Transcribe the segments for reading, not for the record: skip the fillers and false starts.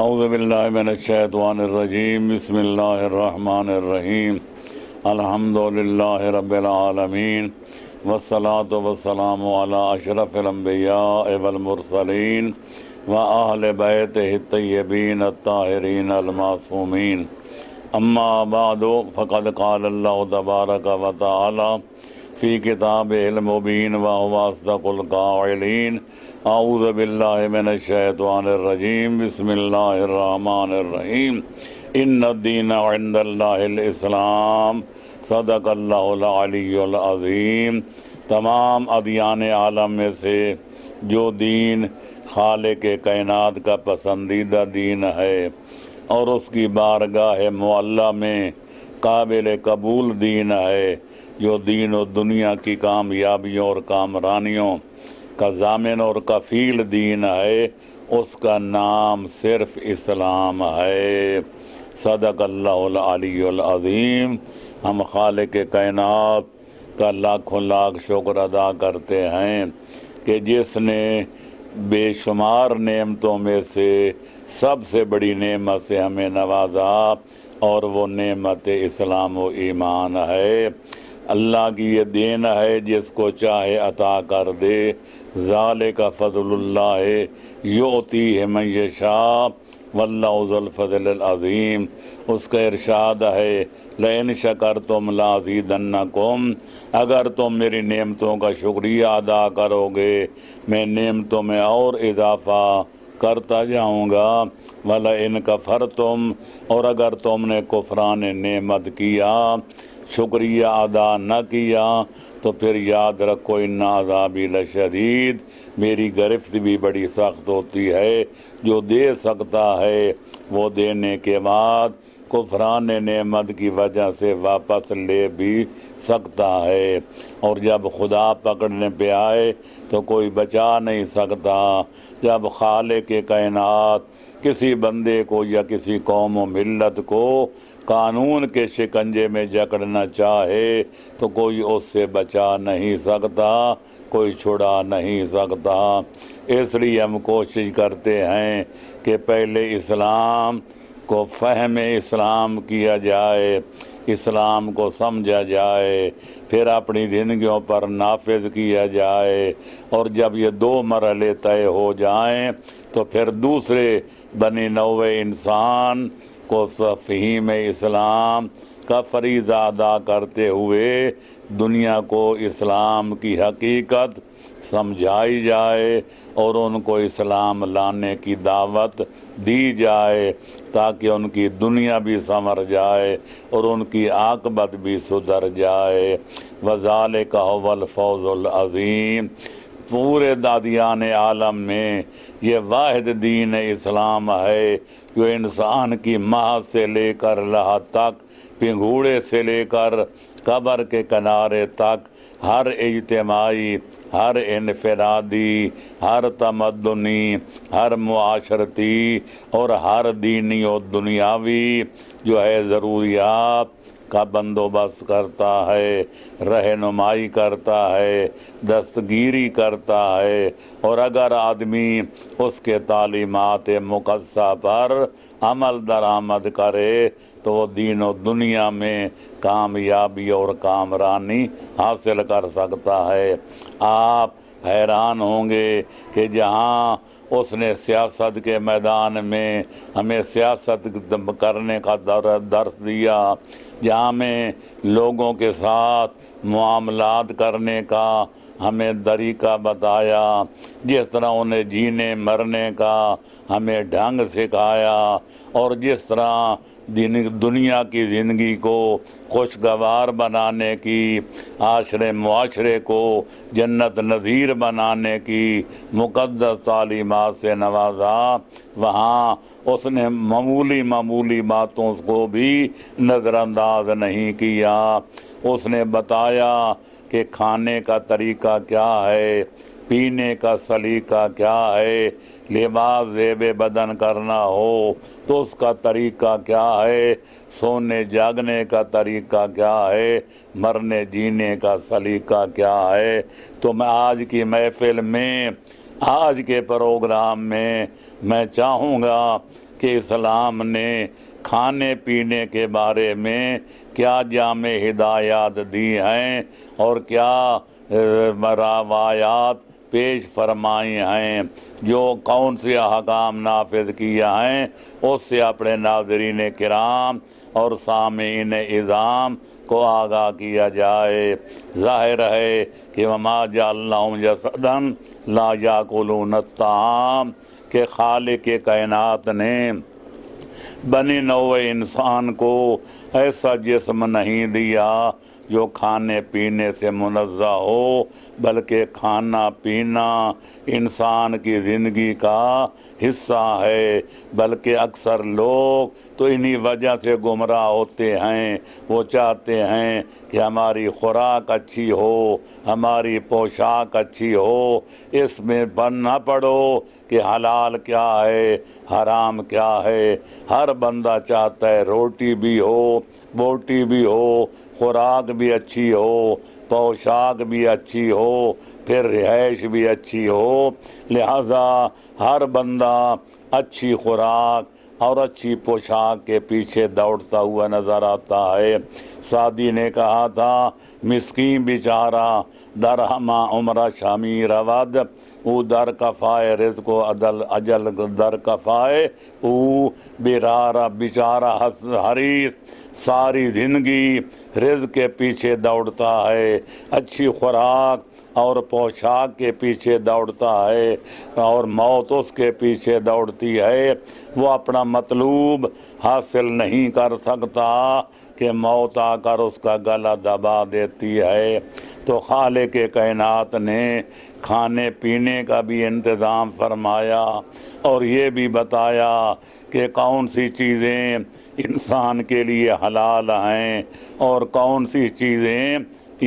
اعوذ باللہ من الشیطان الرجیم بسم اللہ الرحمن الرحیم الحمدللہ رب العالمین والصلاة والسلام علی اشرف الانبیاء والمرسلین وآل بیتہ الطیبین الطاہرین المعصومین اما بعد فقد قال اللہ تبارک و تعالی فی کتابہ المبین وہو اصدق القائلین اعوذ باللہ من الشیطان الرجیم بسم اللہ الرحمن الرحیم ان الدین عند اللہ الاسلام صدق اللہ العلی العظیم۔ تمام ادیان عالم میں سے جو دین خالق کائنات کا پسندیدہ دین ہے اور اس کی بارگاہ معلیٰ میں قابل قبول دین ہے، جو دین و دنیا کی کامیابیوں اور کامرانیوں کا ضامن اور کفیل دین ہے، اس کا نام صرف اسلام ہے۔ صدق اللہ العلی العظیم۔ ہم خالق کائنات کا لاکھوں لاکھ شکر ادا کرتے ہیں کہ جس نے بے شمار نعمتوں میں سے سب سے بڑی نعمت سے ہمیں نوازا، اور وہ نعمت اسلام و ایمان ہے۔ اللہ کی یہ دین ہے، جس کو چاہے عطا کر دے۔ ذالک فضل اللہ یؤتیہ من یشاء واللہ ذو الفضل العظیم۔ اس کا ارشاد ہے لئن شکرتم لازیدنکم، اگر تم میری نعمتوں کا شکریہ ادا کرو گے میں نعمتوں میں اور اضافہ کرتا جاؤں گا، وَلَئِن کَفَرْتُمْ، اور اگر تم نے کفران نعمت کیا، شکریہ ادا نہ کیا، تو پھر یاد رکھو ان عذابی لشدید، میری گرفت بھی بڑی سخت ہوتی ہے۔ جو دے سکتا ہے وہ دینے کے بعد کفران نعمت کی وجہ سے واپس لے بھی سکتا ہے، اور جب خدا پکڑنے پہ آئے تو کوئی بچا نہیں سکتا۔ جب خالق کائنات کسی بندے کو یا کسی قوم و ملت کو قانون کے شکنجے میں جکڑنا چاہے تو کوئی اس سے بچا نہیں سکتا، کوئی چھڑا نہیں سکتا۔ اس لیے ہم کوشش کرتے ہیں کہ پہلے اسلام کو فہم اسلام کیا جائے، اسلام کو سمجھا جائے، پھر اپنی زندگیوں پر نافذ کیا جائے، اور جب یہ دو مرحلے طے ہو جائیں تو پھر دوسرے بنی نوع انسان کو تفہیم اسلام کا فریضہ ادا کرتے ہوئے دنیا کو اسلام کی حقیقت سمجھائی جائے اور ان کو اسلام لانے کی دعوت دی جائے، تاکہ ان کی دنیا بھی سنور جائے اور ان کی عاقبت بھی سدھر جائے۔ وَذَلِكَ هُوَ الْفَوْزُ الْعَظِيمُ۔ پورے دادیان عالم میں یہ واحد دین اسلام ہے جو انسان کی ماں سے لے کر لحد تک، پنگھوڑے سے لے کر قبر کے کنارے تک، ہر اجتماعی، ہر انفرادی، ہر تمدنی، ہر معاشرتی اور ہر دینی و دنیاوی جو ہے ضروریات کا بندوبست کرتا ہے، رہنمائی کرتا ہے، دستگیری کرتا ہے، اور اگر آدمی اس کے تعلیمات مقدسہ پر عمل درآمد کرے تو وہ دین و دنیا میں کامیابی اور کامرانی حاصل کر سکتا ہے۔ آپ حیران ہوں گے کہ جہاں اس نے سیاست کے میدان میں ہمیں سیاست کرنے کا درس دیا، جہاں میں لوگوں کے ساتھ معاملات کرنے کا ہمیں طریقہ بتایا، جس طرح انہیں جینے مرنے کا ہمیں ڈھنگ سکھایا، اور جس طرح دنیا کی زندگی کو خوشگوار بنانے کی، معاشرے کو جنت نظیر بنانے کی مقدس تعلیمات سے نوازا، وہاں اس نے معمولی باتوں کو بھی نظر انداز نہیں کیا۔ اس نے بتایا کہ کھانے کا طریقہ کیا ہے، پینے کا سلیقہ کیا ہے، لباس زیب بدن کرنا ہو تو اس کا طریقہ کیا ہے، سونے جاگنے کا طریقہ کیا ہے، مرنے جینے کا سلیقہ کیا ہے۔ تو میں آج کی محفل میں، آج کے پروگرام میں میں چاہوں گا کہ اسلام نے کھانے پینے کے بارے میں کیا جامع ہدایات دی ہیں اور کیا روایات پیش فرمائی ہیں، جو کون سے احکام نافذ کیا ہیں، اس سے اپنے ناظرین کرام اور سامعین اعظام کو آگاہ کیا جائے۔ ظاہر ہے کہ وما جعلناہم جسدا لا یاکلون الطعام، کہ خالق کائنات نے بنی نوع انسان کو ایسا جسم نہیں دیا جو کھانے پینے سے منزہ ہو، بلکہ کھانا پینا انسان کی زندگی کا حصہ ہے، بلکہ اکثر لوگ تو انہی وجہ سے گمراہ ہوتے ہیں۔ وہ چاہتے ہیں کہ ہماری خوراک اچھی ہو، ہماری پوشاک اچھی ہو، اس میں نہ پڑو کہ حلال کیا ہے، حرام کیا ہے۔ ہر بندہ چاہتا ہے روٹی بھی ہو، بوٹی بھی ہو، خوراک بھی اچھی ہو، پوشاک بھی اچھی ہو، پھر رہائش بھی اچھی ہو۔ لہذا ہر بندہ اچھی خوراک اور اچھی پوشاک کے پیچھے دوڑتا ہوا نظر آتا ہے۔ سعدی نے کہا تھا، مسکین بیچارہ در ہمہ عمرہ شامی رود، او در کفائے رزق و اجل در کفائے او بیرارہ، بیچارہ حریص ساری زندگی رزق کے پیچھے دوڑتا ہے، اچھی خوراک اور پوشاک کے پیچھے دوڑتا ہے، اور موت اس کے پیچھے دوڑتی ہے۔ وہ اپنا مطلوب حاصل نہیں کر سکتا کہ موت آ کر اس کا گلا دبا دیتی ہے۔ تو خالق کائنات نے کھانے پینے کا بھی انتظام فرمایا اور یہ بھی بتایا کہ کون سی چیزیں انسان کے لیے حلال ہیں اور کون سی چیزیں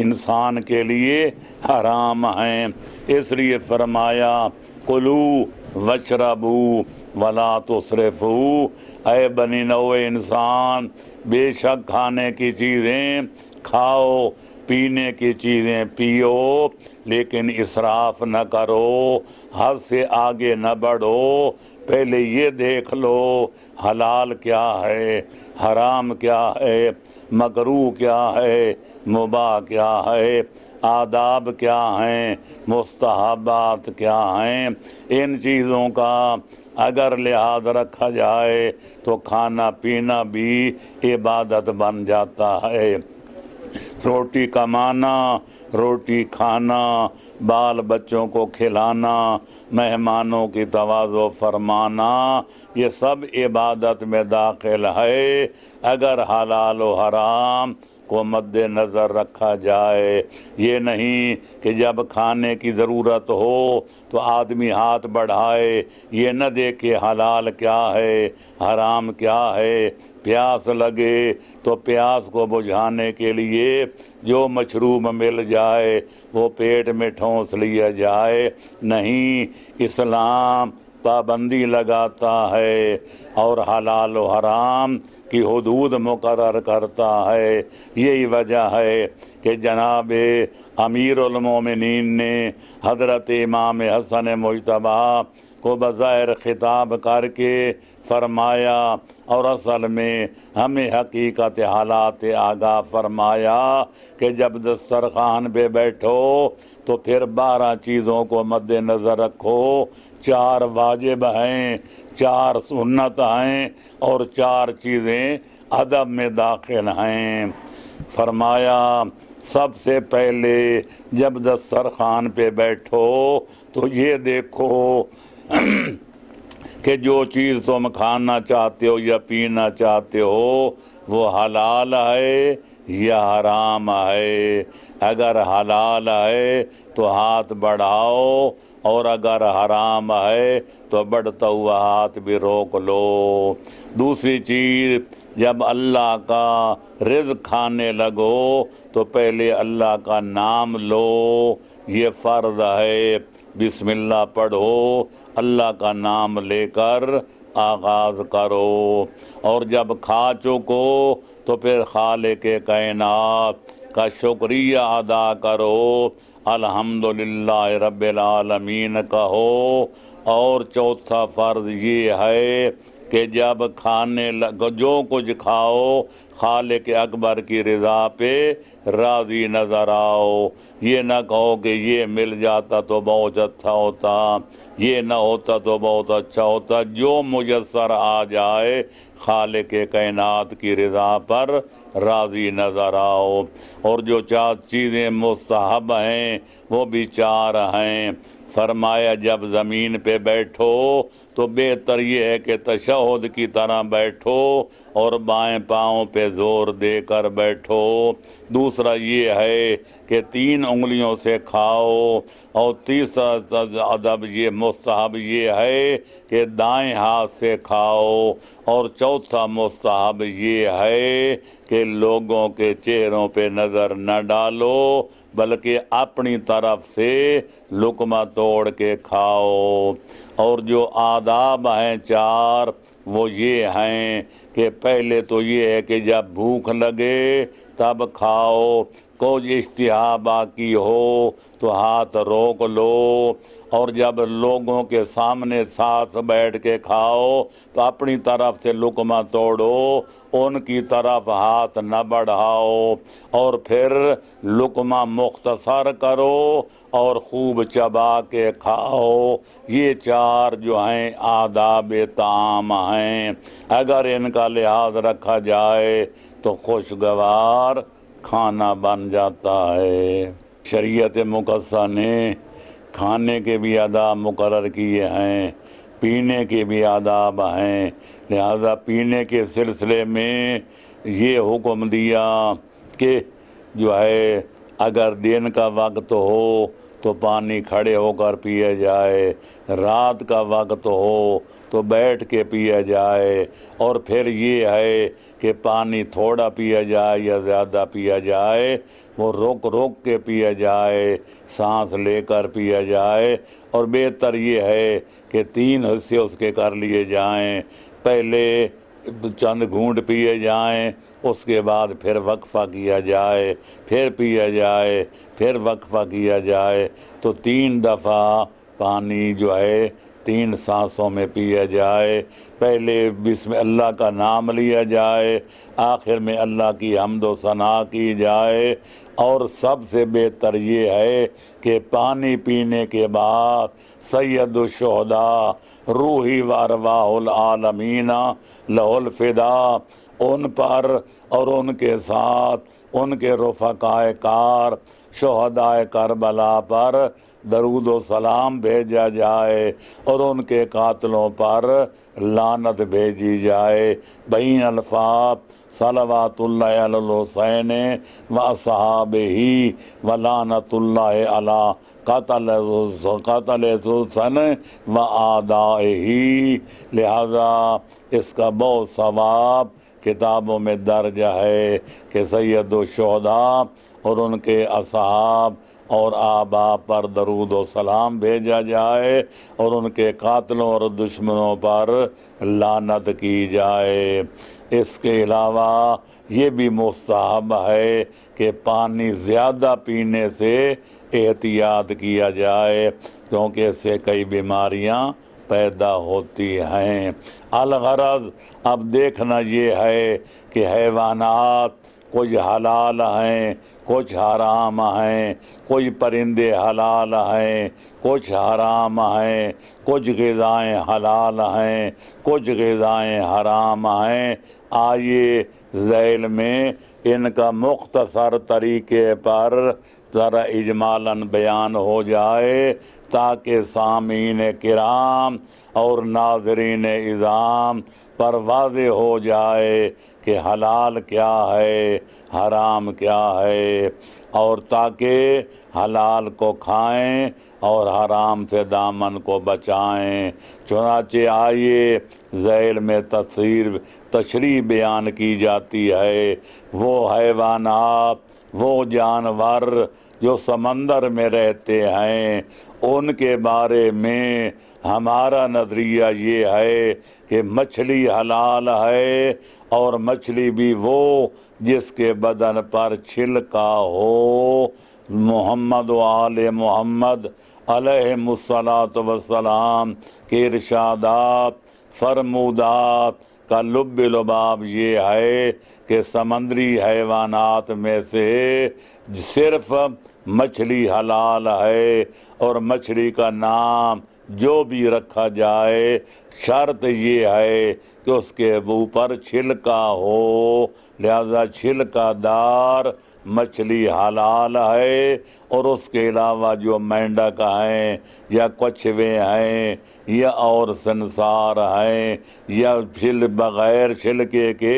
انسان کے لیے حرام ہیں۔ اس لیے فرمایا کلوا واشربوا ولا تسرفوا، اے بنی نوع انسان بے شک کھانے کی چیزیں کھاؤ، پینے کی چیزیں پیو، لیکن اسراف نہ کرو، حد سے آگے نہ بڑھو۔ پہلے یہ دیکھ لو حلال کیا ہے، حرام کیا ہے، مکروہ کیا ہے، مباح کیا ہے، آداب کیا ہیں، مستحبات کیا ہیں۔ ان چیزوں کا اگر لحاظ رکھا جائے تو کھانا پینا بھی عبادت بن جاتا ہے۔ روٹی کمانا، روٹی کھانا، بال بچوں کو کھلانا، مہمانوں کی تواضع فرمانا، یہ سب عبادت میں داخل ہے اگر حلال و حرام کو مد نظر رکھا جائے۔ یہ نہیں کہ جب کھانے کی ضرورت ہو تو آدمی ہاتھ بڑھائے، یہ نہ دیکھے حلال کیا ہے، حرام کیا ہے۔ پیاس لگے تو پیاس کو بجھانے کے لیے جو مشروب مل جائے وہ پیٹ میں ٹھونس لیا جائے، نہیں، اسلام پابندی لگاتا ہے اور حلال و حرام کی حدود مقرر کرتا ہے۔ یہی وجہ ہے کہ جناب امیر المومنین نے حضرت امام حسن مجتبیٰ کو بظاہر خطاب کر کے فرمایا اور اصل میں ہمیں حقیقت حالات آگاہ فرمایا کہ جب دسترخوان پہ بیٹھو تو پھر 12 چیزوں کو مد نظر رکھو، 4 واجب ہیں، 4 سنت ہیں اور 4 چیزیں ادب میں داخل ہیں۔ فرمایا سب سے پہلے جب دسترخوان پہ بیٹھو تو یہ دیکھو کہ جو چیز تم کھانا چاہتے ہو یا پینا چاہتے ہو وہ حلال ہے یا حرام ہے۔ اگر حلال ہے تو ہاتھ بڑھاؤ اور اگر حرام ہے تو بڑھتا ہوا ہاتھ بھی روک لو۔ دوسری چیز، جب اللہ کا رزق کھانے لگو تو پہلے اللہ کا نام لو، یہ فرض ہے۔ بسم اللہ پڑھو، اللہ کا نام لے کر آغاز کرو، اور جب کھا چکو تو پھر خالق کائنات کا شکریہ ادا کرو، الحمدللہ رب العالمین کہو۔ اور چوتھا فرض یہ ہے کہ جب کھانے جو کچھ کھاؤ خالق اکبر کی رضا پہ راضی نظر آؤ۔ یہ نہ کہو کہ یہ مل جاتا تو بہت اچھا ہوتا، یہ نہ ہوتا تو بہت اچھا ہوتا، جو میسر آ جائے خالق کائنات کی رضا پر راضی نظر آؤ۔ اور جو چار چیزیں مستحب ہیں وہ بھی چار ہیں۔ فرمایا جب زمین پہ بیٹھو تو بہتر یہ ہے کہ تشہد کی طرح بیٹھو اور بائیں پاؤں پہ زور دے کر بیٹھو۔ دوسرا یہ ہے کہ 3 انگلیوں سے کھاؤ، اور تیسرا ادب یہ مستحب یہ ہے کہ دائیں ہاتھ سے کھاؤ، اور چوتھا مستحب یہ ہے کہ لوگوں کے چہروں پہ نظر نہ ڈالو بلکہ اپنی طرف سے لقمہ توڑ کے کھاؤ۔ اور جو آداب ہیں 4 وہ یہ ہیں کہ پہلے تو یہ ہے کہ جب بھوک لگے تب کھاؤ، کوئی اشتہا باقی ہو تو ہاتھ روک لو، اور جب لوگوں کے سامنے ساتھ بیٹھ کے کھاؤ تو اپنی طرف سے لقمہ توڑو، ان کی طرف ہاتھ نہ بڑھاؤ، اور پھر لقمہ مختصر کرو اور خوب چبا کے کھاؤ۔ یہ 4 جو ہیں آداب طعام ہیں، اگر ان کا لحاظ رکھا جائے تو خوشگوار کھانا بن جاتا ہے۔ شریعت مقدسہ نے کھانے کے بھی آداب مقرر کیے ہیں، پینے کے بھی آداب ہیں، لہذا پینے کے سلسلے میں یہ حکم دیا کہ جو ہے اگر دن کا وقت ہو تو پانی کھڑے ہو کر پیا جائے، رات کا وقت ہو تو بیٹھ کے پیا جائے، اور پھر یہ ہے کہ پانی تھوڑا پیا جائے یا زیادہ پیا جائے وہ روک روک کے پیا جائے، سانس لے کر پیا جائے، اور بہتر یہ ہے کہ 3 حصے اس کے کر لیے جائیں، پہلے چند گھونٹ پیے جائیں، اس کے بعد پھر وقفہ کیا جائے، پھر پیا جائے، پھر وقفہ کیا جائے، تو 3 دفعہ پانی جو ہے 3 سانسوں میں پیا جائے۔ پہلے بسم اللہ کا نام لیا جائے، آخر میں اللہ کی حمد و ثنا کی جائے، اور سب سے بہتر یہ ہے کہ پانی پینے کے بعد سید الشہداء روحی و ارواح العالمین لہ الفدا، ان پر اور ان کے ساتھ ان کے رفقائے کار شہدائے کربلا پر درود و سلام بھیجا جائے، اور ان کے قاتلوں پر لعنت بھیجی جائے۔ بین الفاظ صلوات اللہ علی الحسین و اصحابہ و لعنت اللہ علی قتل حسن و اعدائہ، لہذا اس کا بہت ثواب کتابوں میں درج ہے کہ سید الشہداء اور ان کے اصحاب اور آبا پر درود و سلام بھیجا جائے، اور ان کے قاتلوں اور دشمنوں پر لعنت کی جائے۔ اس کے علاوہ یہ بھی مستحب ہے کہ پانی زیادہ پینے سے احتیاط کیا جائے، کیونکہ اس سے کئی بیماریاں پیدا ہوتی ہیں۔ الغرض اب دیکھنا یہ ہے کہ حیوانات کچھ حلال ہیں، کچھ حرام ہیں، کچھ پرندے حلال ہیں، کچھ حرام ہیں، کچھ غذائیں حلال ہیں، کچھ غذائیں حرام ہیں۔ آئیے ذیل میں ان کا مختصر طریقے پر ذرا اجمالاً بیان ہو جائے تاکہ سامعین کرام اور ناظرین عظام پر واضح ہو جائے کہ حلال کیا ہے، حرام کیا ہے، اور تاکہ حلال کو کھائیں اور حرام سے دامن کو بچائیں۔ چنانچہ آئیے ذیل میں تشریح بیان کی جاتی ہے وہ حیوانات، وہ جانور جو سمندر میں رہتے ہیں، ان کے بارے میں ہمارا نظریہ یہ ہے کہ مچھلی حلال ہے، اور مچھلی بھی وہ جس کے بدن پر چھلکا ہو۔ محمد و آل محمد علیہم الصلاۃ والسلام کے ارشادات فرمودات کا لب لباب یہ ہے کہ سمندری حیوانات میں سے صرف مچھلی حلال ہے، اور مچھلی کا نام جو بھی رکھا جائے شرط یہ ہے کہ اس کے اوپر چھلکا ہو، لہذا چھلکا دار مچھلی حلال ہے۔ اور اس کے علاوہ جو مینڈک ہیں یا کچھوے ہیں یا اور سنسار ہیں یا بغیر چھلکے کے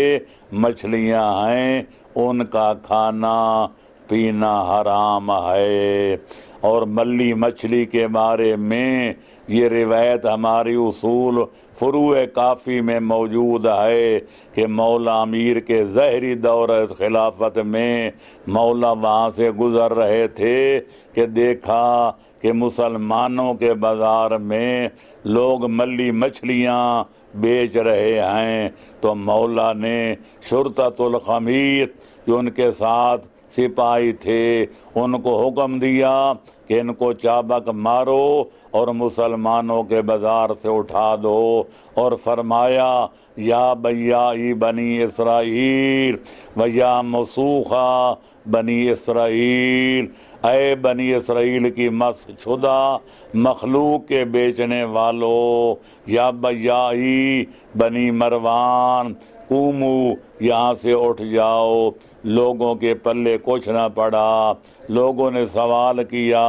مچھلیاں ہیں، ان کا کھانا پینا حرام ہے۔ اور ملی مچھلی کے بارے میں یہ روایت ہماری اصول فروع کافی میں موجود ہے کہ مولا امیر کے ظاہری دور خلافت میں مولا وہاں سے گزر رہے تھے کہ دیکھا کہ مسلمانوں کے بازار میں لوگ ملی مچھلیاں بیچ رہے ہیں، تو مولا نے شرطۃ الخمیس جو ان کے ساتھ سپاہی تھے ان کو حکم دیا کہ ان کو چابک مارو اور مسلمانوں کے بازار سے اٹھا دو، اور فرمایا یا بیائی بنی اسرائیل و یا مسوخہ بنی اسرائیل، اے بنی اسرائیل کی مسخ شدہ مخلوق کے بیچنے والو، یا بیائی بنی مروان قومو، یہاں سے اٹھ جاؤ۔ لوگوں کے پلے کچھ نہ پڑا، لوگوں نے سوال کیا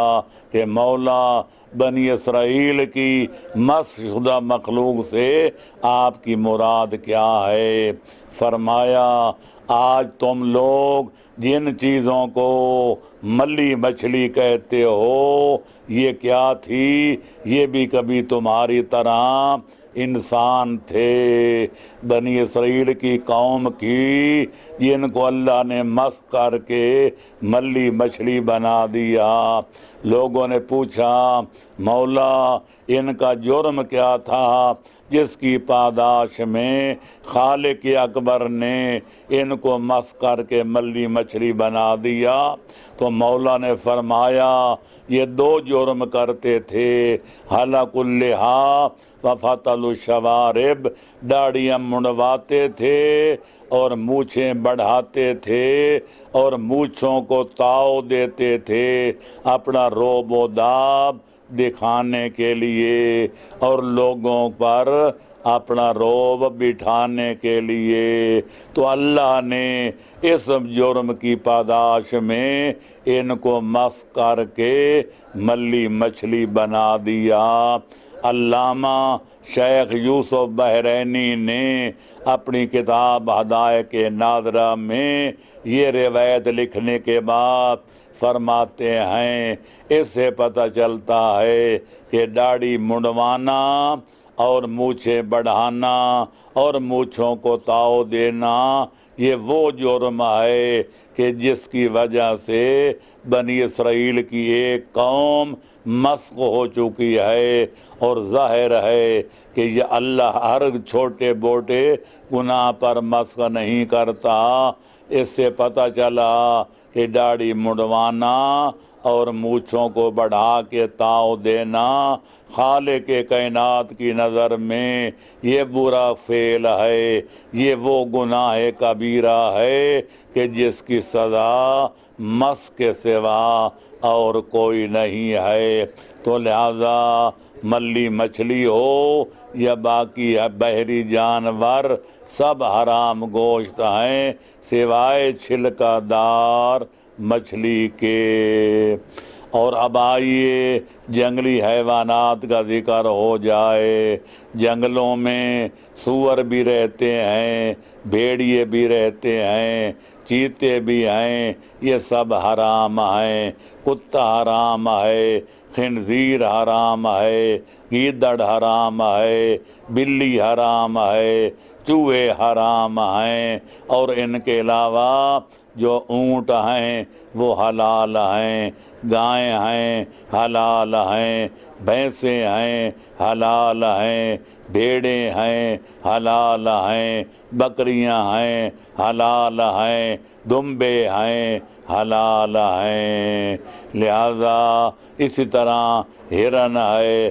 کہ مولا بنی اسرائیل کی مسخ شدہ مخلوق سے آپ کی مراد کیا ہے؟ فرمایا آج تم لوگ جن چیزوں کو ملی مچھلی کہتے ہو یہ کیا تھی؟ یہ بھی کبھی تمہاری طرح انسان تھے، بنی اسرائیل کی قوم کی، جن کو اللہ نے مسخ کر کے ملی مچھلی بنا دیا۔ لوگوں نے پوچھا مولا ان کا جرم کیا تھا جس کی پاداش میں خالق اکبر نے ان کو مسخ کر کے ملی مچھلی بنا دیا؟ تو مولا نے فرمایا یہ دو جرم کرتے تھے، حلق اللحا وفتل الشوارب، داڑیاں منڈواتے تھے اور مونچھیں بڑھاتے تھے اور مونچھوں کو تاؤ دیتے تھے اپنا روب و داب دکھانے کے لیے اور لوگوں پر اپنا روب بٹھانے کے لیے۔ تو اللہ نے اس جرم کی پاداش میں ان کو مسخ کر کے ملی مچھلی بنا دیا۔ علامہ شیخ یوسف بحرینی نے اپنی کتاب ہدایق ناظرہ میں یہ روایت لکھنے کے بعد فرماتے ہیں اس سے پتہ چلتا ہے کہ داڑھی منڈوانا اور مونچھیں بڑھانا اور مونچھوں کو تاؤ دینا یہ وہ جرم ہے کہ جس کی وجہ سے بنی اسرائیل کی ایک قوم مسخ ہو چکی ہے، اور ظاہر ہے کہ یہ اللہ ہر چھوٹے موٹے گناہ پر مسخ نہیں کرتا۔ اس سے پتہ چلا کہ داڑھی منڈوانا اور مونچھوں کو بڑھا کے تاؤ دینا خالق کائنات کی نظر میں یہ برا فعل ہے، یہ وہ گناہ کبیرہ ہے کہ جس کی سزا مسخ کے سوا اور کوئی نہیں ہے۔ تو لہذا ملی مچھلی ہو یا باقی بحری جانور سب حرام گوشت ہیں سوائے چھلکا دار مچھلی کے۔ اور اب آئیے جنگلی حیوانات کا ذکر ہو جائے۔ جنگلوں میں سور بھی رہتے ہیں، بھیڑیے بھی رہتے ہیں، چیتے بھی ہیں، یہ سب حرام ہیں۔ کتا حرام ہے، خنزیر حرام ہے، گیدڑ حرام ہے، بلی حرام ہے، چوہے حرام ہیں، اور ان کے علاوہ جو اونٹ ہیں وہ حلال ہیں، گائیں ہیں حلال ہیں، بھینسیں ہیں حلال ہیں، بھیڑیں ہیں حلال ہیں، بکریاں ہیں حلال ہیں، دمبے ہیں حلال ہیں۔ لہذا اسی طرح ہرن ہے،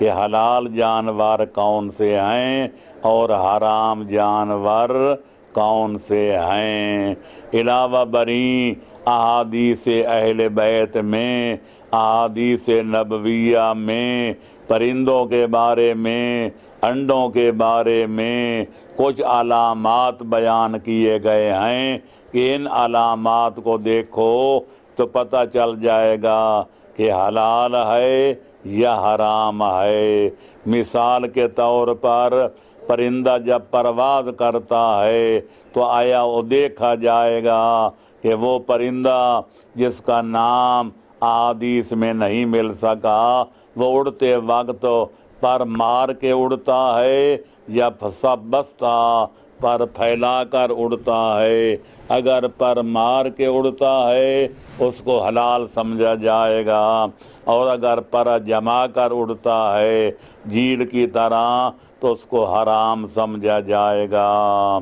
کہ حلال جانور کون سے ہیں اور حرام جانور کون سے ہیں۔ علاوہ بری احادیث اہل بیت میں، احادیث نبویہ میں پرندوں کے بارے میں، انڈوں کے بارے میں کچھ علامات بیان کیے گئے ہیں کہ ان علامات کو دیکھو تو پتہ چل جائے گا کہ حلال ہے یا حرام ہے۔ مثال کے طور پر پرندہ جب پرواز کرتا ہے تو آیا وہ دیکھا جائے گا کہ وہ پرندہ جس کا نام احادیث میں نہیں مل سکا وہ اڑتے وقت پر مار کے اڑتا ہے یا سب بستہ پر پھیلا کر اڑتا ہے۔ اگر پر مار کے اڑتا ہے اس کو حلال سمجھا جائے گا، اور اگر پر جما کر اڑتا ہے جیل کی طرح تو اس کو حرام سمجھا جائے گا۔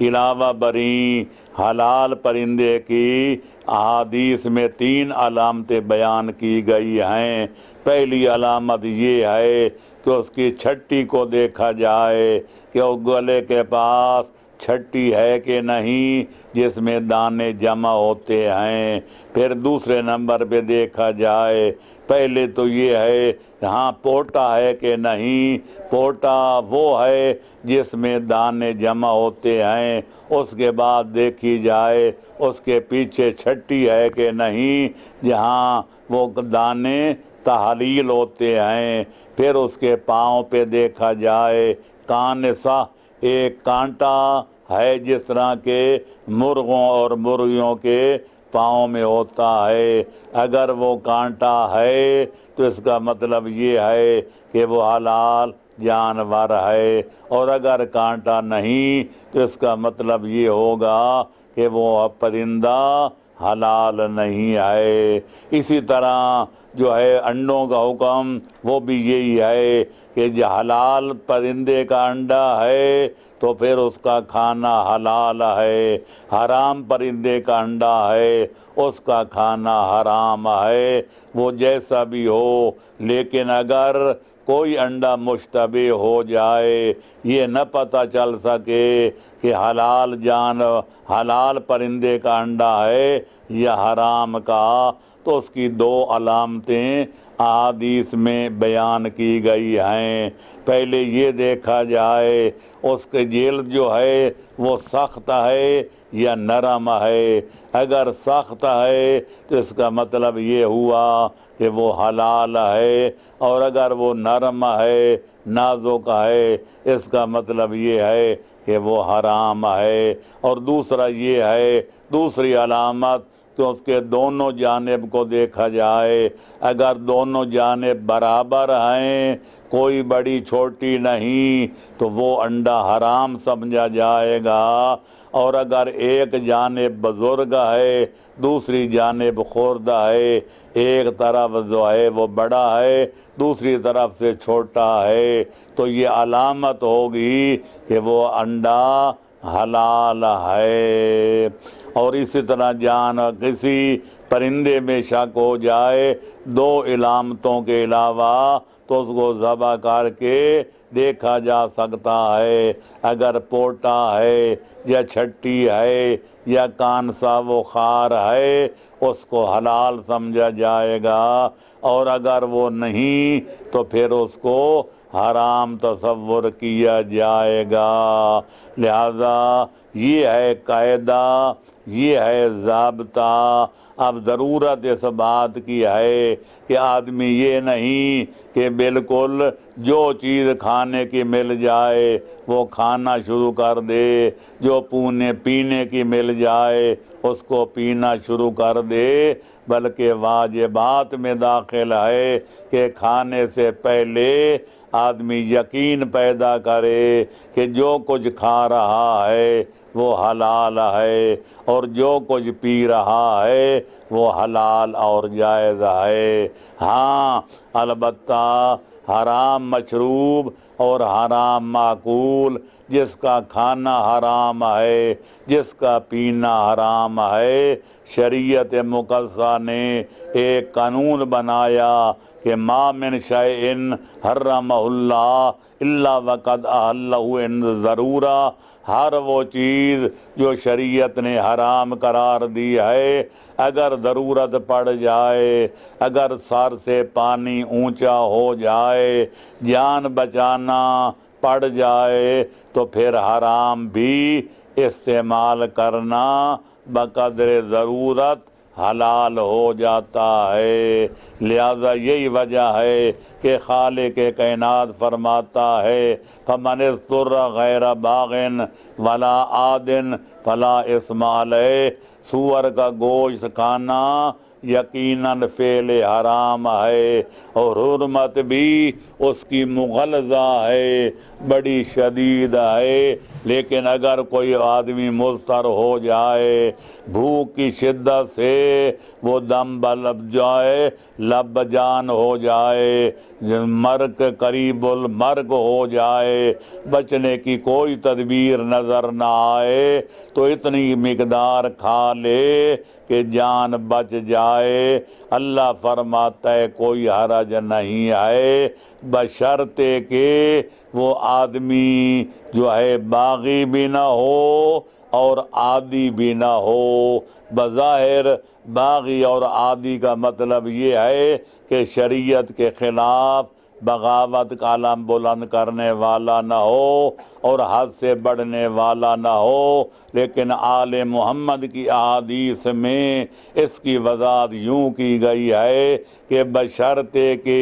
علاوہ بری حلال پرندے کی احادیث میں 3 علامتیں بیان کی گئی ہیں۔ پہلی علامت یہ ہے کہ اس کی چھٹی کو دیکھا جائے کہ وہ گلے کے پاس چھٹی ہے کہ نہیں جس میں دانے جمع ہوتے ہیں۔ پھر دوسرے نمبر پہ دیکھا جائے، پہلے تو یہ ہے ہاں پوٹا ہے کہ نہیں، پوٹا وہ ہے جس میں دانے جمع ہوتے ہیں۔ اس کے بعد دیکھی جائے اس کے پیچھے چھٹی ہے کہ نہیں جہاں وہ دانے تحلیل ہوتے ہیں۔ پھر اس کے پاؤں پہ دیکھا جائے کانسا، ایک کانٹا ہے جس طرح کے مرغوں اور مرغیوں کے پاؤں میں ہوتا ہے۔ اگر وہ کانٹا ہے تو اس کا مطلب یہ ہے کہ وہ حلال جانور ہے، اور اگر کانٹا نہیں تو اس کا مطلب یہ ہوگا کہ وہ پرندہ حلال نہیں ہے۔ اسی طرح جو ہے انڈوں کا حکم وہ بھی یہی ہے کہ جو حلال پرندے کا انڈا ہے تو پھر اس کا کھانا حلال ہے، حرام پرندے کا انڈا ہے اس کا کھانا حرام ہے، وہ جیسا بھی ہو۔ لیکن اگر کوئی انڈا مشتبہ ہو جائے، یہ نہ پتہ چل سکے کہ حلال پرندے کا انڈا ہے یا حرام کا، تو اس کی 2 علامتیں احادیث میں بیان کی گئی ہیں۔ پہلے یہ دیکھا جائے اس کے جلد جو ہے وہ سخت ہے یا نرم ہے۔ اگر سخت ہے تو اس کا مطلب یہ ہوا کہ وہ حلال ہے، اور اگر وہ نرم ہے، نازک ہے، اس کا مطلب یہ ہے کہ وہ حرام ہے۔ اور دوسرا یہ ہے، دوسری علامت کہ اس کے دونوں جانب کو دیکھا جائے، اگر دونوں جانب برابر ہیں، کوئی بڑی چھوٹی نہیں، تو وہ انڈا حرام سمجھا جائے گا، اور اگر ایک جانب بزرگ ہے دوسری جانب خرد ہے، ایک طرف جو ہے وہ بڑا ہے دوسری طرف سے چھوٹا ہے، تو یہ علامت ہوگی کہ وہ انڈا حلال ہے۔ اور اسی طرح کسی پرندے میں شک ہو جائے 2 علامتوں کے علاوہ تو اس کو ذبح کر کے دیکھا جا سکتا ہے، اگر پوٹا ہے یا چھٹی ہے یا کانسا وہ خار ہے اس کو حلال سمجھا جائے گا، اور اگر وہ نہیں تو پھر اس کو حرام تصور کیا جائے گا۔ لہذا یہ ہے قاعدہ، یہ ہے ضابطہ۔ اب ضرورت اس بات کی ہے کہ آدمی یہ نہیں کہ بالکل جو چیز کھانے کی مل جائے وہ کھانا شروع کر دے، جو پینے کی مل جائے اس کو پینا شروع کر دے، بلکہ واجبات میں داخل ہے کہ کھانے سے پہلے آدمی یقین پیدا کرے کہ جو کچھ کھا رہا ہے وہ حلال ہے، اور جو کچھ پی رہا ہے وہ حلال اور جائز ہے۔ ہاں البتہ حرام مشروب اور حرام معقول، جس کا کھانا حرام ہے، جس کا پینا حرام ہے، شریعت مقدسہ نے ایک قانون بنایا کہ ما من شیء حرمہ اللہ الا وقد احلہ عند ضرورہ، ہر وہ چیز جو شریعت نے حرام قرار دی ہے، اگر ضرورت پڑ جائے، اگر سر سے پانی اونچا ہو جائے، جان بچانا پڑ جائے، تو پھر حرام بھی استعمال کرنا بقدر ضرورت حلال ہو جاتا ہے۔ لہذا یہی وجہ ہے کہ خالق کائنات فرماتا ہے فَمَنِ اضْطُرَّ غَيْرَ بَاغٍ وَلَا عَادٍ فَلَا إِثْمَ عَلَيْهِ، سور کا گوشت کھانا یقیناً فعل حرام ہے، اور حرمت بھی اس کی مغلظہ ہے، بڑی شدید ہے، لیکن اگر کوئی آدمی مضطر ہو جائے، بھوک کی شدت سے وہ دم بلب جائے، لب جان ہو جائے، مرگ قریب المرگ ہو جائے، بچنے کی کوئی تدبیر نظر نہ آئے، تو اتنی مقدار کھا لے کہ جان بچ جائے، اللہ فرماتا ہے کوئی حرج نہیں ہے، بشرطے کہ وہ آدمی جو ہے باغی بھی نہ ہو اور عادی بھی نہ ہو۔ بظاہر باغی اور عادی کا مطلب یہ ہے کہ شریعت کے خلاف بغاوت کا علم بلند کرنے والا نہ ہو اور حد سے بڑھنے والا نہ ہو، لیکن آل محمد کی احادیث میں اس کی وضاحت یوں کی گئی ہے کہ بشرطے کہ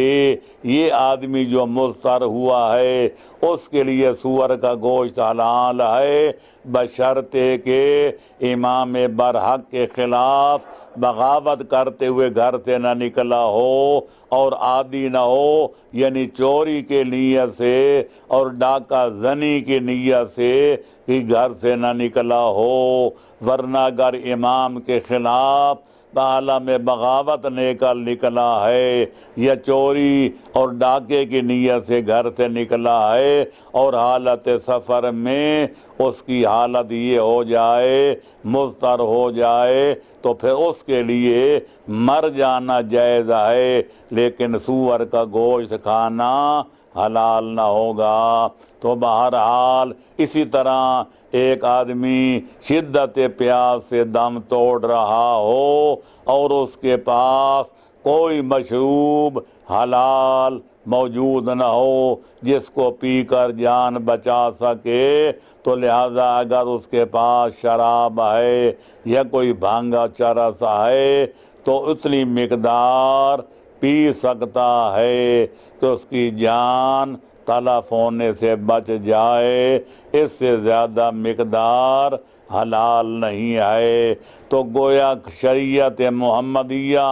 یہ آدمی جو مضطر ہوا ہے اس کے لیے سور کا گوشت حلال ہے، بشرطے کہ امام برحق کے خلاف بغاوت کرتے ہوئے گھر سے نہ نکلا ہو اور عادی نہ ہو، یعنی چوری کے نیت سے اور ڈاکہ زنی کی نیت سے کہ گھر سے نہ نکلا ہو، ورنہ اگر امام کے خلاف عالم بغاوت نکلا ہے یا چوری اور ڈاکے کی نیت سے گھر سے نکلا ہے اور حالت سفر میں اس کی حالت یہ ہو جائے، مضطر ہو جائے، تو پھر اس کے لیے مر جانا جائز ہے، لیکن سور کا گوشت کھانا حلال نہ ہوگا۔ تو بہرحال اسی طرح ایک آدمی شدت پیاس سے دم توڑ رہا ہو اور اس کے پاس کوئی مشروب حلال موجود نہ ہو جس کو پی کر جان بچا سکے، تو لہذا اگر اس کے پاس شراب ہے یا کوئی بھانگا چرس ہے تو اتنی مقدار پی سکتا ہے کہ اس کی جان تلف ہونے سے بچ جائے، اس سے زیادہ مقدار حلال نہیں ہے۔ تو گویا شریعت محمدیہ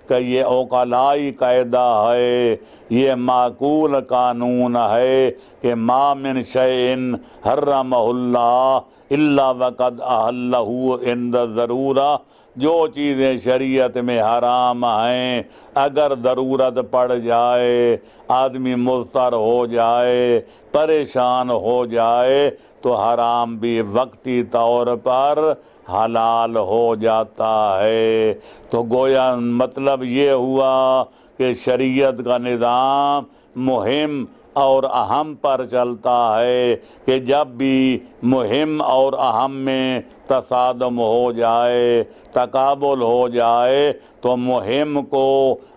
کا یہ عقلائی قاعدہ ہے، یہ معقول قانون ہے کہ ما من شیء حرمہ اللہ الا وقد احلہ عند ضرورہ، جو چیزیں شریعت میں حرام ہیں اگر ضرورت پڑ جائے، آدمی مضطر ہو جائے، پریشان ہو جائے، تو حرام بھی وقتی طور پر حلال ہو جاتا ہے۔ تو گویا مطلب یہ ہوا کہ شریعت کا نظام مہم اور اہم پر چلتا ہے کہ جب بھی مہم اور اہم میں تصادم ہو جائے، تقابل ہو جائے، تو مہم کو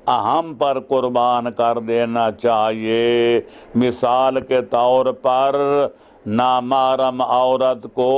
اہم پر قربان کر دینا چاہیے۔ مثال کے طور پر نامحرم عورت کو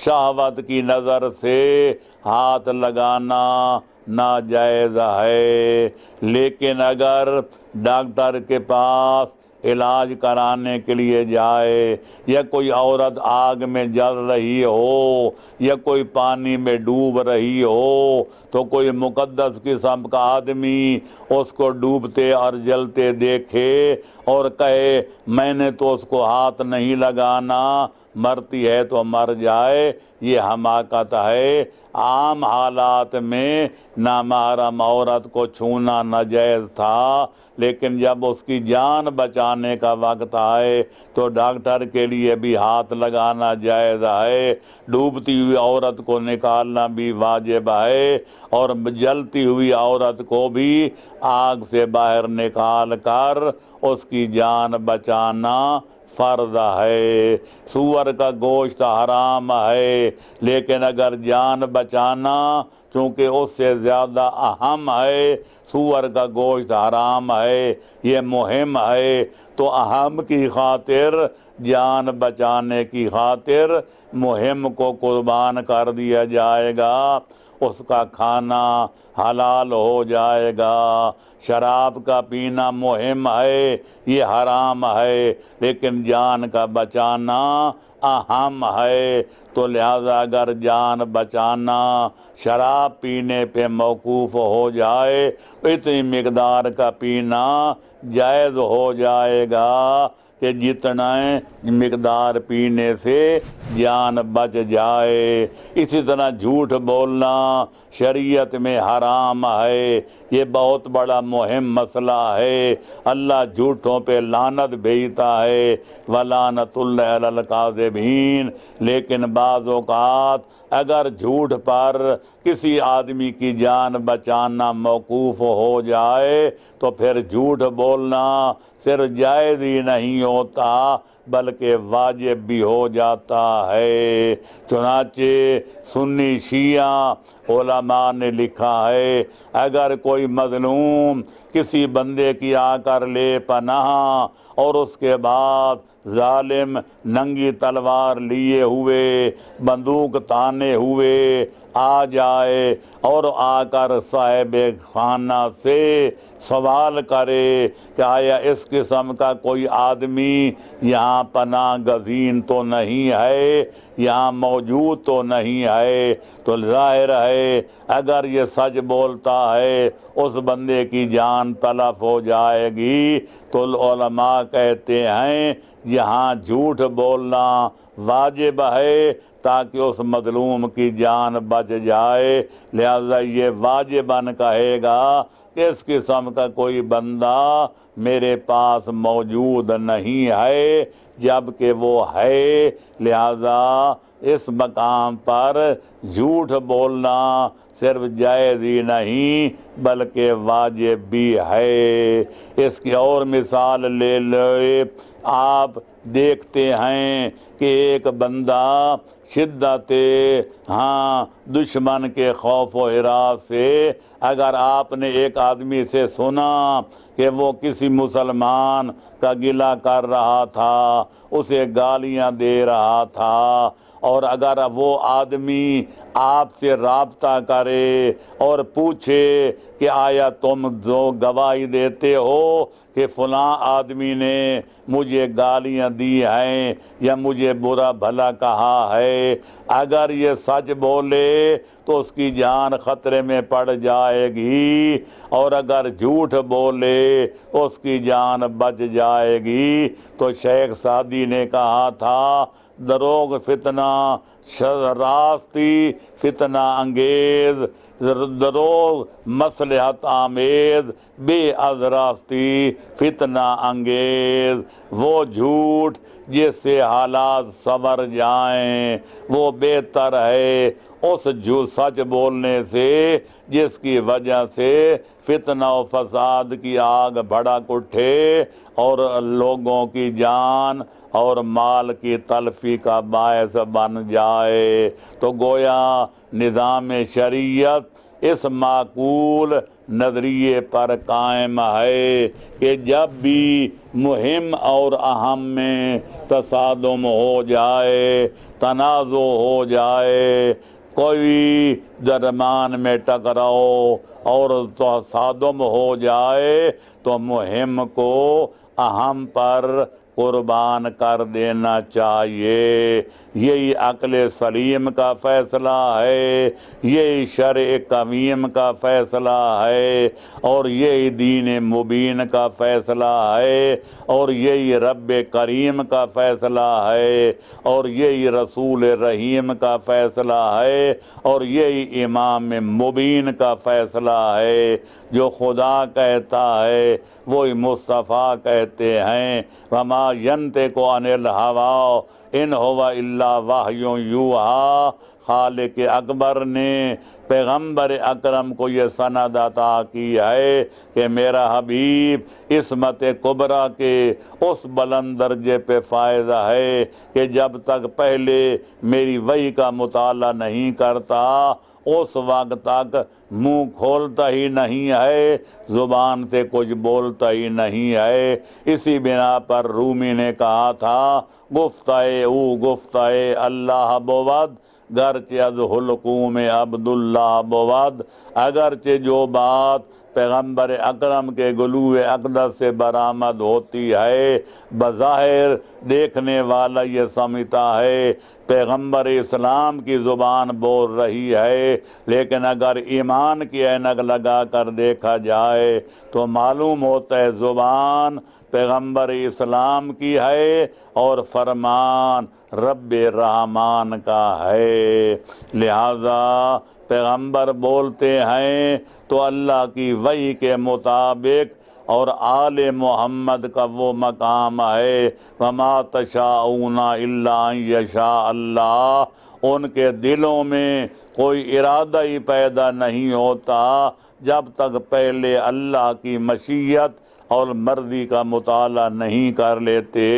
شہوت کی نظر سے ہاتھ لگانا ناجائز ہے، لیکن اگر ڈاکٹر کے پاس علاج کرانے کے لیے جائے یا کوئی عورت آگ میں جل رہی ہو یا کوئی پانی میں ڈوب رہی ہو تو کوئی مقدس قسم کا آدمی اس کو ڈوبتے اور جلتے دیکھے اور کہے میں نے تو اس کو ہاتھ نہیں لگانا، مرتی ہے تو مر جائے، یہ حماقت ہے۔ عام حالات میں نامحرم عورت کو چھونا ناجائز تھا، لیکن جب اس کی جان بچانے کا وقت آئے تو ڈاکٹر کے لیے بھی ہاتھ لگانا جائز ہے، ڈوبتی ہوئی عورت کو نکالنا بھی واجب ہے، اور جلتی ہوئی عورت کو بھی آگ سے باہر نکال کر اس کی جان بچانا فرض ہے۔ سور کا گوشت حرام ہے، لیکن اگر جان بچانا چونکہ اس سے زیادہ اہم ہے، سور کا گوشت حرام ہے، یہ مہم ہے، تو اہم کی خاطر، جان بچانے کی خاطر مہم کو قربان کر دیا جائے گا، اس کا کھانا حلال ہو جائے گا۔ شراب کا پینا مہم ہے، یہ حرام ہے، لیکن جان کا بچانا اہم ہے، تو لہذا اگر جان بچانا شراب پینے پہ موقوف ہو جائے تو اتنی مقدار کا پینا جائز ہو جائے گا کہ جتنا مقدار پینے سے جان بچ جائے۔ اسی طرح جھوٹ بولنا شریعت میں حرام ہے، یہ بہت بڑا مہم مسئلہ ہے۔ اللہ جھوٹوں پہ لعنت بھیجتا ہے، وَلَعْنَةُ اللَّهِ عَلَى الْكَاذِبِينَ، لیکن بعض اوقات اگر جھوٹ پر کسی آدمی کی جان بچانا موقوف ہو جائے تو پھر جھوٹ بولنا صرف جائز ہی نہیں ہوتا بلکہ واجب بھی ہو جاتا ہے۔ چنانچہ سنی شیعہ علماء نے لکھا ہے، اگر کوئی مظلوم کسی بندے کی آ کر لے پناہ اور اس کے بعد ظالم ننگی تلوار لیے ہوئے، بندوق تانے ہوئے آ جائے اور آ کر صاحب خانہ سے سوال کرے کہ آیا اس قسم کا کوئی آدمی یہاں پناہ گزین تو نہیں ہے، یہاں موجود تو نہیں ہے، تو ظاہر ہے اگر یہ سچ بولتا ہے اس بندے کی جان تلف ہو جائے گی، تو علماء کہتے ہیں یہاں جھوٹ بولنا واجب ہے تاکہ اس مظلوم کی جان بچ جائے، لہذا یہ واجباً کہے گا کہ اس قسم کا کوئی بندہ میرے پاس موجود نہیں ہے، جبکہ وہ ہے، لہذا اس مقام پر جھوٹ بولنا صرف جائز ہی نہیں بلکہ واجب بھی ہے۔ اس کی اور مثال لے لیں، آپ دیکھتے ہیں کہ ایک بندہ شدت دشمن کے خوف و ہراس سے، اگر آپ نے ایک آدمی سے سنا کہ وہ کسی مسلمان کا گلہ کر رہا تھا، اسے گالیاں دے رہا تھا، اور اگر وہ آدمی آپ سے رابطہ کرے اور پوچھے کہ آیا تم جو گواہی دیتے ہو کہ فلاں آدمی نے مجھے گالیاں دی ہیں یا مجھے برا بھلا کہا ہے، اگر یہ سچ بولے تو اس کی جان خطرے میں پڑ جائے گی، اور اگر جھوٹ بولے تو اس کی جان بچ جائے گی۔ تو شیخ سعدی نے کہا تھا، دروغ فتنہ راستی فتنہ انگیز، دروغ مصلحت آمیز، بے از راستی فتنہ انگیز۔ وہ جھوٹ جس سے حالات سنور جائیں وہ بہتر ہے اس سچ بولنے سے جس کی وجہ سے فتنہ و فساد کی آگ بھڑک اٹھے اور لوگوں کی جان اور مال کی تلفی کا باعث بن جائے۔ تو گویا نظام شریعت اس معقول نظریے پر قائم ہے کہ جب بھی مہم اور اہم میں تصادم ہو جائے، تنازع ہو جائے، کوئی درمیان میں ٹکراؤ اور تصادم ہو جائے، تو مہم کو اہم پر قربان کر دینا چاہیے۔ یہی عقل سلیم کا فیصلہ ہے، یہی شرع قویم کا فیصلہ ہے، اور یہی دین مبین کا فیصلہ ہے، اور یہی رب کریم کا فیصلہ ہے، اور یہی رسول رحیم کا فیصلہ ہے، اور یہی امام مبین کا فیصلہ ہے۔ جو خدا کہتا ہے وہی مصطفیٰ کہتے ہیں، وما ینطق عن الہویٰ ان هو الا وحی یوحیٰ۔ خالق اکبر نے پیغمبر اکرم کو یہ سند عطا کی ہے کہ میرا حبیب عصمت کبریٰ کے اس بلند درجے پہ فائز ہے کہ جب تک پہلے میری وحی کا مطالعہ نہیں کرتا اس وقت تک منہ کھولتا ہی نہیں ہے، زبان سے کچھ بولتا ہی نہیں ہے۔ اسی بنا پر رومی نے کہا تھا گفتائے او گفتائے اللہ بود گرچہ از حلقوم عبداللہ بود۔ اگرچہ جو بات پیغمبر اکرم کے گلوِ اقدس سے برآمد ہوتی ہے بظاہر دیکھنے والا یہ سمجھتا ہے پیغمبر اسلام کی زبان بول رہی ہے، لیکن اگر ایمان کی اینک لگا کر دیکھا جائے تو معلوم ہوتا ہے زبان پیغمبر اسلام کی ہے اور فرمان رب رحمان کا ہے۔ لہذا پیغمبر بولتے ہیں تو اللہ کی وحی کے مطابق، اور آل محمد کا وہ مقام ہے وما تشاءون الا ان یشاء اللہ۔ ان کے دلوں میں کوئی ارادہ ہی پیدا نہیں ہوتا جب تک پہلے اللہ کی مشیت اور مرضی کا مطالعہ نہیں کر لیتے۔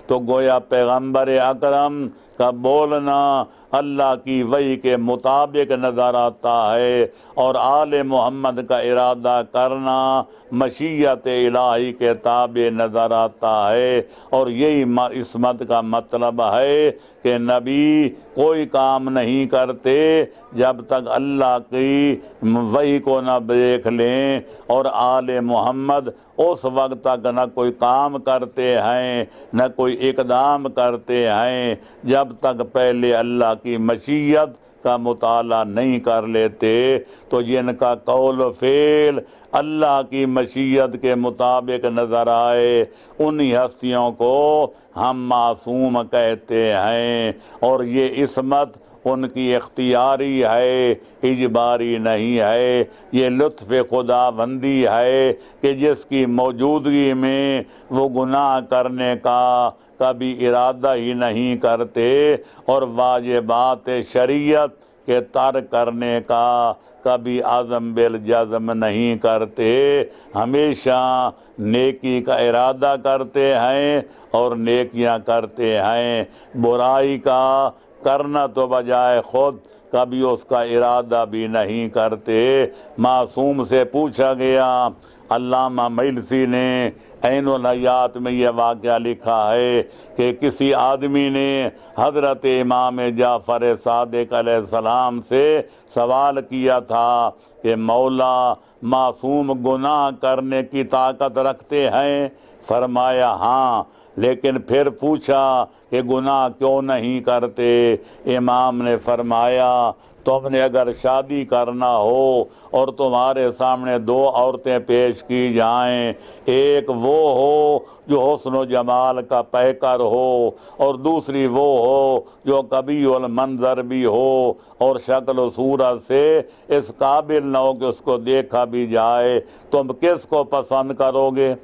تو گویا پیغمبر اکرم کا بولنا اللہ کی وحی کے مطابق نظر آتا ہے، اور آل محمد کا ارادہ کرنا مشیت الہی کے تابع نظر آتا ہے، اور یہی عصمت کا مطلب ہے کہ نبی کوئی کام نہیں کرتے جب تک اللہ کی وحی کو نہ دیکھ لیں، اور آل محمد اس وقت تک نہ کوئی کام کرتے ہیں نہ کوئی اقدام کرتے ہیں جب تک پہلے اللہ کی مشیت کا مطالعہ نہیں کر لیتے۔ تو جن کا قول و فعل اللہ کی مشیت کے مطابق نظر آئے انہی ہستیوں کو ہم معصوم کہتے ہیں، اور یہ عصمت ان کی اختیاری ہے، اجباری نہیں ہے۔ یہ لطف خدا بندی ہے کہ جس کی موجودگی میں وہ گناہ کرنے کا کبھی ارادہ ہی نہیں کرتے، اور واجبات شریعت کے ترک کرنے کا کبھی عزم بالجزم نہیں کرتے، ہمیشہ نیکی کا ارادہ کرتے ہیں اور نیکیاں کرتے ہیں، برائی کا کرنا تو بجائے خود کبھی اس کا ارادہ بھی نہیں کرتے۔ معصوم سے پوچھا گیا، علامہ مجلسی نے عین الحیات میں یہ واقعہ لکھا ہے کہ کسی آدمی نے حضرت امام جعفر صادق علیہ السلام سے سوال کیا تھا کہ مولا معصوم گناہ کرنے کی طاقت رکھتے ہیں؟ فرمایا ہاں، لیکن پھر پوچھا کہ گناہ کیوں نہیں کرتے؟ امام نے فرمایا تم نے اگر شادی کرنا ہو اور تمہارے سامنے دو عورتیں پیش کی جائیں، ایک وہ ہو جو حسن و جمال کا پیکر ہو، اور دوسری وہ ہو جو قبیح المنظر بھی ہو اور شکل و صورت سے اس قابل نہ ہو کہ اس کو دیکھا بھی جائے، تم کس کو پسند کرو گے؟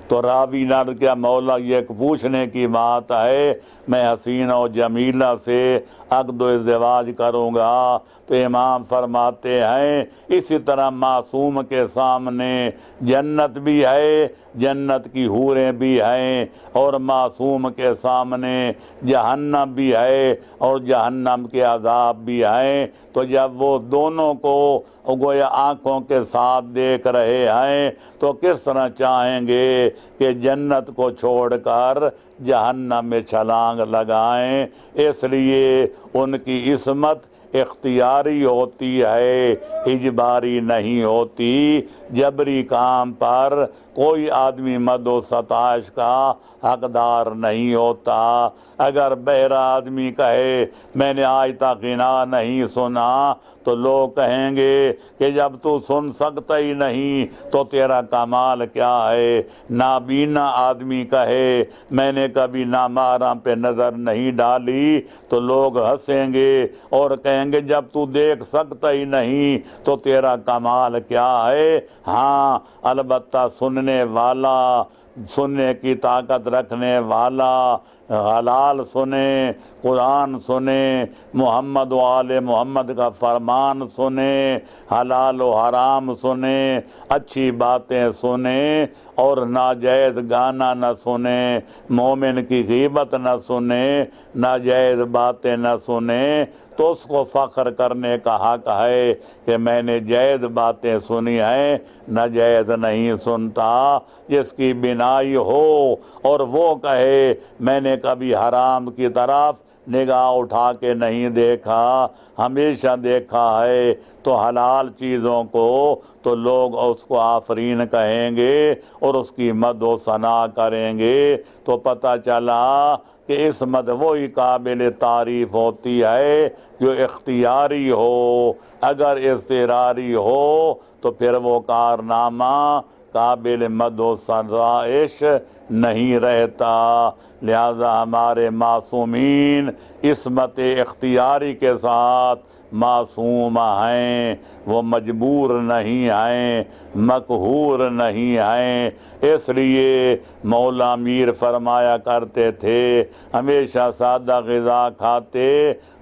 تو راوی نے عرض کیا مولا یہ پوچھنے کی بات ہے، میں حسینہ و جمیلہ سے عقد و ازدواج کروں گا۔ تو امام فرماتے ہیں اسی طرح معصوم کے سامنے جنت بھی ہے، جنت کی حوریں بھی ہیں، اور معصوم کے سامنے جہنم بھی ہے اور جہنم کے عذاب بھی ہیں۔ تو جب وہ دونوں کو گویا آنکھوں کے ساتھ دیکھ رہے ہیں تو کس طرح چاہیں گے کہ جنت کو چھوڑ کر جہنم میں چھلانگ لگائیں؟ اس لیے ان کی عصمت اختیاری ہوتی ہے، اجباری نہیں ہوتی۔ جبری کام پر کوئی آدمی مد و ستائش کا حقدار نہیں ہوتا۔ اگر بہرا آدمی کہے میں نے آج تک غنا نہیں سنا تو لوگ کہیں گے کہ جب تو سن سکتا ہی نہیں تو تیرا کمال کیا ہے۔ نابینا آدمی کہے میں نے کبھی نامحرم پہ نظر نہیں ڈالی تو لوگ ہنسیں گے اور کہیں گے جب تو دیکھ سکتا ہی نہیں تو تیرا کمال کیا ہے۔ ہاں البتہ سننے والا، سننے کی طاقت رکھنے والا حلال سنے، قرآن سنے، محمد و آل محمد کا فرمان سنے، حلال و حرام سنے، اچھی باتیں سنے اور ناجائز گانا نہ سنے، مومن کی غیبت نہ سنے، ناجائز باتیں نہ سنے، تو اس کو فخر کرنے کا حق ہے کہ میں نے جائز باتیں سنی ہیں، ناجائز نہیں سنتا۔ جس کی بینائی ہو اور وہ کہے میں نے کبھی حرام کی طرف نگاہ اٹھا کے نہیں دیکھا، ہمیشہ دیکھا ہے، تو حلال چیزوں کو تو لوگ اس کو آفرین کہیں گے اور اس کی مد و ثنا کریں گے۔ تو پتہ چلا کہ اس مد وہی قابل تعریف ہوتی ہے جو اختیاری ہو، اگر اضطراری ہو تو پھر وہ کارنامہ قابل مد و ستائش نہیں رہتا۔ لہذا ہمارے معصومین عصمت اختیاری کے ساتھ معصوم ہیں، وہ مجبور نہیں ہیں، مقہور نہیں ہیں۔ اس لیے مولا میر فرمایا کرتے تھے ہمیشہ سادہ غذا کھاتے،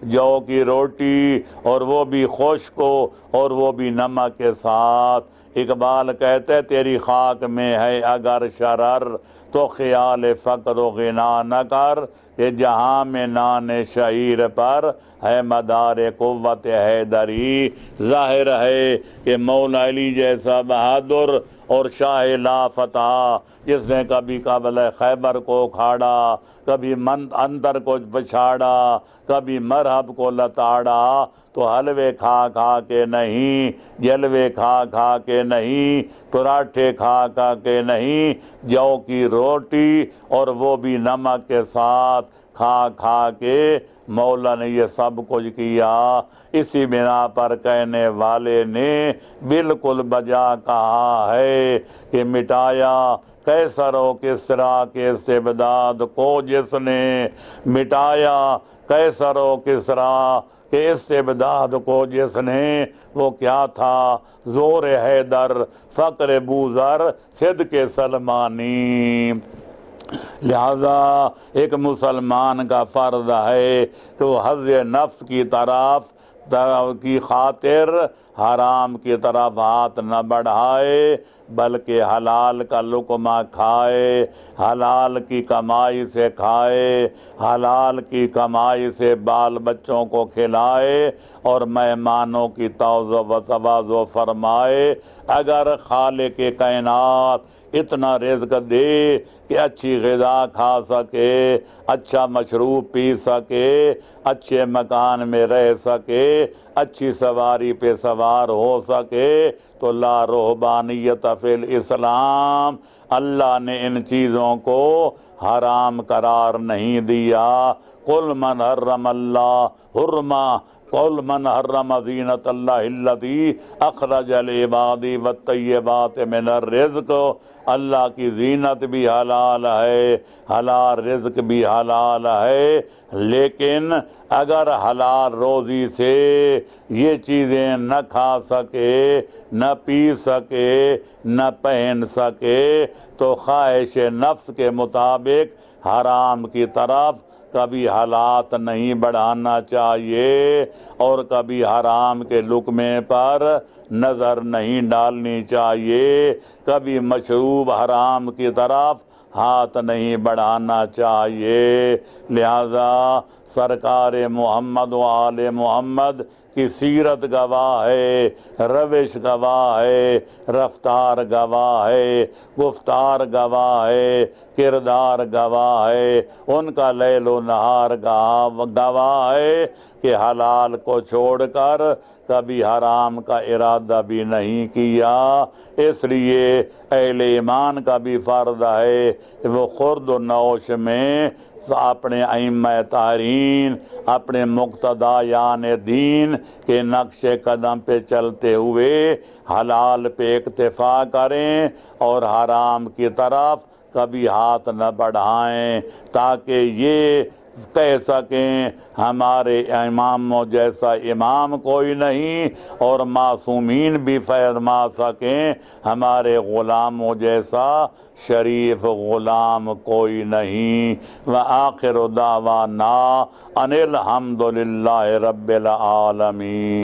جو کی روٹی اور وہ بھی خشک اور وہ بھی نمک کے ساتھ۔ اقبال کہتے تیری خاک میں ہے اگر شرر تو خیال فقر و غنا نہ کر، کہ جہاں میں نان شعیر پر ہے مدار قوت حیدری۔ ظاہر ہے کہ مولا علی جیسا بہادر اور شاہ لا فتح جس نے کبھی قبل خیبر کو کھاڑا، کبھی اندر کو پچھاڑا، کبھی مرحب کو لتاڑا، تو حلوے کھا کھا کے نہیں، جلوے کھا کھا کے نہیں، پراٹھے کھا کھا کے نہیں، جو کی روٹی اور وہ بھی نمک کے ساتھ کھا کھا کے مولا نے یہ سب کچھ کیا۔ اسی بنا پر کہنے والے نے بالکل بجا کہا ہے کہ مٹایا قیصر و کسریٰ کے استبداد کو جس نے، مٹایا قیصر و کسریٰ کے استبداد کو جس نے، وہ کیا تھا زور حیدر، فقر بوذر، صدق سلمانی۔ لہذا ایک مسلمان کا فرض ہے کہ وہ حظ نفس کی طرف کی خاطر حرام کی طرف ہاتھ نہ بڑھائے، بلکہ حلال کا لقمہ کھائے، حلال کی کمائی سے کھائے، حلال کی کمائی سے بال بچوں کو کھلائے اور مہمانوں کی توضع و تواضع فرمائے۔ اگر خالق کائنات اتنا رزق دے کہ اچھی غذا کھا سکے، اچھا مشروب پی سکے، اچھے مکان میں رہ سکے، اچھی سواری پہ سوار ہو سکے، تو لا رہبانیت فی الاسلام، اللہ نے ان چیزوں کو حرام قرار نہیں دیا۔ قل من حرم اللہ حرمہ، قل من حرم زینت اللہ التی اخرج لعباد والطیبات من الرزق، اللہ کی زینت بھی حلال ہے، حلال رزق بھی حلال ہے، لیکن اگر حلال روزی سے یہ چیزیں نہ کھا سکے، نہ پی سکے، نہ پہن سکے، تو خواہش نفس کے مطابق حرام کی طرف کبھی حالات نہیں بڑھانا چاہیے اور کبھی حرام کے لقمے پر نظر نہیں ڈالنی چاہیے، کبھی مشروب حرام کی طرف ہاتھ نہیں بڑھانا چاہیے۔ لہذا سرکار محمد و آل محمد کی سیرت گواہ ہے، روش گواہ ہے، رفتار گواہ ہے، گفتار گواہ ہے، کردار گواہ ہے، ان کا لیل و نہار گواہ ہے۔ کہ حلال کو چھوڑ کر کبھی حرام کا ارادہ بھی نہیں کیا۔ اس لیے اہل ایمان کا بھی فرض ہے کہ وہ خورد و نوش میں اپنے ائمہ طاہرین، اپنے مقتدیان دین کے نقش قدم پہ چلتے ہوئے حلال پہ اکتفا کریں اور حرام کی طرف کبھی ہاتھ نہ بڑھائیں، تاکہ یہ کہہ سکیں ہمارے اماموں جیسا امام کوئی نہیں، اور معصومین بھی فرما سکیں ہمارے غلاموں جیسا شریف غلام کوئی نہیں۔ وآخر دعوانا ان الحمد للہ رب العالمین۔